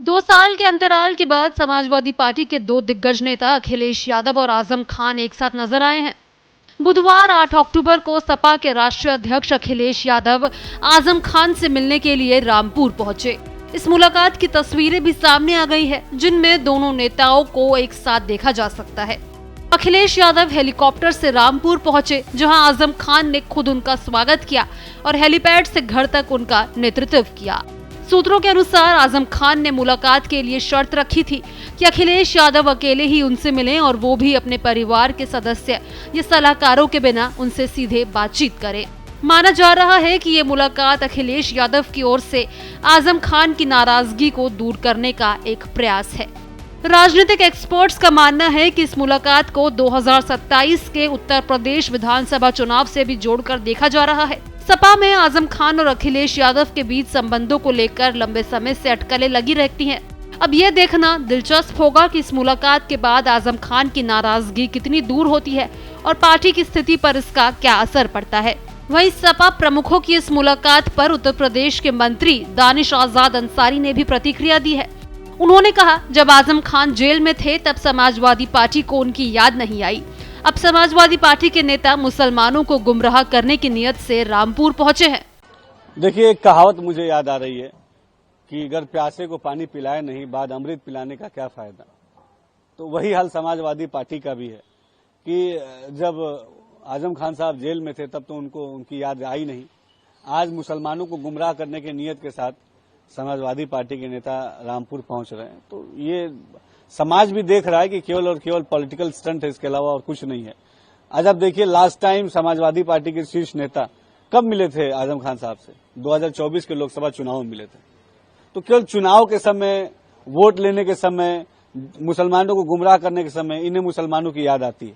2 साल के अंतराल के बाद समाजवादी पार्टी के 2 दिग्गज नेता अखिलेश यादव और आजम खान एक साथ नजर आए हैं। बुधवार 8 अक्टूबर को सपा के राष्ट्रीय अध्यक्ष अखिलेश यादव आजम खान से मिलने के लिए रामपुर पहुंचे। इस मुलाकात की तस्वीरें भी सामने आ गई है, जिनमें दोनों नेताओं को एक साथ देखा जा सकता है। अखिलेश यादव हेलीकॉप्टर से रामपुर पहुंचे, जहां आजम खान ने खुद उनका स्वागत किया और हेलीपैड से घर तक उनका नेतृत्व किया। सूत्रों के अनुसार आजम खान ने मुलाकात के लिए शर्त रखी थी कि अखिलेश यादव अकेले ही उनसे मिलें और वो भी अपने परिवार के सदस्य या सलाहकारों के बिना उनसे सीधे बातचीत करें। माना जा रहा है कि ये मुलाकात अखिलेश यादव की ओर से आजम खान की नाराजगी को दूर करने का एक प्रयास है। राजनीतिक एक्सपर्ट्स का मानना है कि इस मुलाकात को 2027 के उत्तर प्रदेश विधानसभा चुनाव से भी जोड़कर देखा जा रहा है। सपा में आजम खान और अखिलेश यादव के बीच संबंधों को लेकर लंबे समय से अटकलें लगी रहती हैं। अब ये देखना दिलचस्प होगा कि इस मुलाकात के बाद आजम खान की नाराजगी कितनी दूर होती है और पार्टी की स्थिति पर इसका क्या असर पड़ता है। वहीं सपा प्रमुखों की इस मुलाकात पर उत्तर प्रदेश के मंत्री दानिश आजाद अंसारी ने भी प्रतिक्रिया दी है। उन्होंने कहा, जब आजम खान जेल में थे तब समाजवादी पार्टी को उनकी याद नहीं आई। अब समाजवादी पार्टी के नेता मुसलमानों को गुमराह करने की नियत से रामपुर पहुंचे हैं। देखिए, एक कहावत मुझे याद आ रही है कि अगर प्यासे को पानी पिलाए नहीं, बाद अमृत पिलाने का क्या फायदा। तो वही हाल समाजवादी पार्टी का भी है कि जब आजम खान साहब जेल में थे तब तो उनको उनकी याद आई नहीं। आज मुसलमानों को गुमराह करने की नियत के साथ समाजवादी पार्टी के नेता रामपुर पहुंच रहे हैं। तो ये समाज भी देख रहा है कि केवल और केवल पॉलिटिकल स्टंट है, इसके अलावा और कुछ नहीं है। आज आप देखिए, लास्ट टाइम समाजवादी पार्टी के शीर्ष नेता कब मिले थे आजम खान साहब से? 2024 के लोकसभा चुनाव में मिले थे। तो केवल चुनाव के समय, वोट लेने के समय, मुसलमानों को गुमराह करने के समय इन्हें मुसलमानों की याद आती है।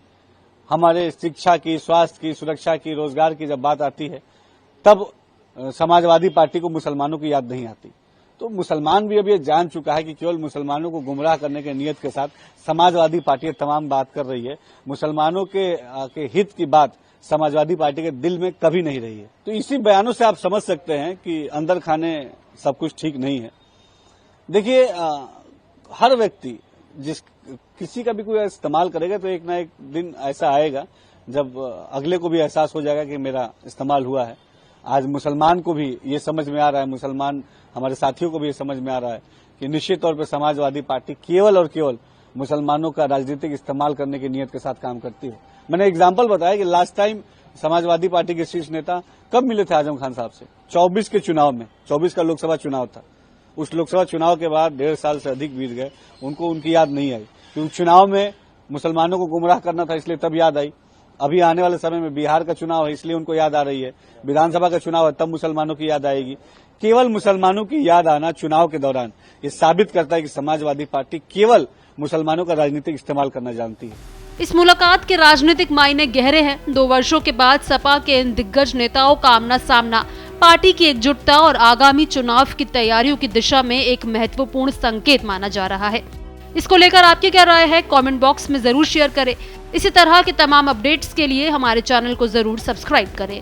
हमारे शिक्षा की, स्वास्थ्य की, सुरक्षा की, रोजगार की जब बात आती है तब समाजवादी पार्टी को मुसलमानों की याद नहीं आती। तो मुसलमान भी अब ये जान चुका है कि केवल मुसलमानों को गुमराह करने के नियत के साथ समाजवादी पार्टी तमाम बात कर रही है। मुसलमानों के हित की बात समाजवादी पार्टी के दिल में कभी नहीं रही है। तो इसी बयानों से आप समझ सकते हैं कि अंदर खाने सब कुछ ठीक नहीं है। देखिए, हर व्यक्ति किसी का भी कोई इस्तेमाल करेगा तो एक ना एक दिन ऐसा आएगा जब अगले को भी एहसास हो जाएगा कि मेरा इस्तेमाल हुआ है। आज मुसलमान को भी ये समझ में आ रहा है, मुसलमान हमारे साथियों को भी ये समझ में आ रहा है कि निश्चित तौर पर समाजवादी पार्टी केवल और केवल मुसलमानों का राजनीतिक इस्तेमाल करने की नियत के साथ काम करती है। मैंने एग्जाम्पल बताया कि लास्ट टाइम समाजवादी पार्टी के शीर्ष नेता कब मिले थे आजम खान साहब से? 24 के चुनाव में। 24 का लोकसभा चुनाव था। उस लोकसभा चुनाव के बाद 1.5 साल से अधिक बीत गए, उनको उनकी याद नहीं आई क्योंकि चुनाव में मुसलमानों को गुमराह करना था, इसलिए तब याद आई। अभी आने वाले समय में बिहार का चुनाव है, इसलिए उनको याद आ रही है। विधानसभा का चुनाव है, तब मुसलमानों की याद आएगी। केवल मुसलमानों की याद आना चुनाव के दौरान ये साबित करता है कि समाजवादी पार्टी केवल मुसलमानों का राजनीतिक इस्तेमाल करना जानती है। इस मुलाकात के राजनीतिक मायने गहरे हैं। 2 वर्षों के बाद सपा के इन दिग्गज नेताओं का आमना सामना पार्टी की एकजुटता और आगामी चुनाव की तैयारियों की दिशा में एक महत्वपूर्ण संकेत माना जा रहा है। इसको लेकर आपकी क्या राय है? कमेंट बॉक्स में जरूर शेयर करें। इसी तरह के तमाम अपडेट्स के लिए हमारे चैनल को जरूर सब्सक्राइब करें।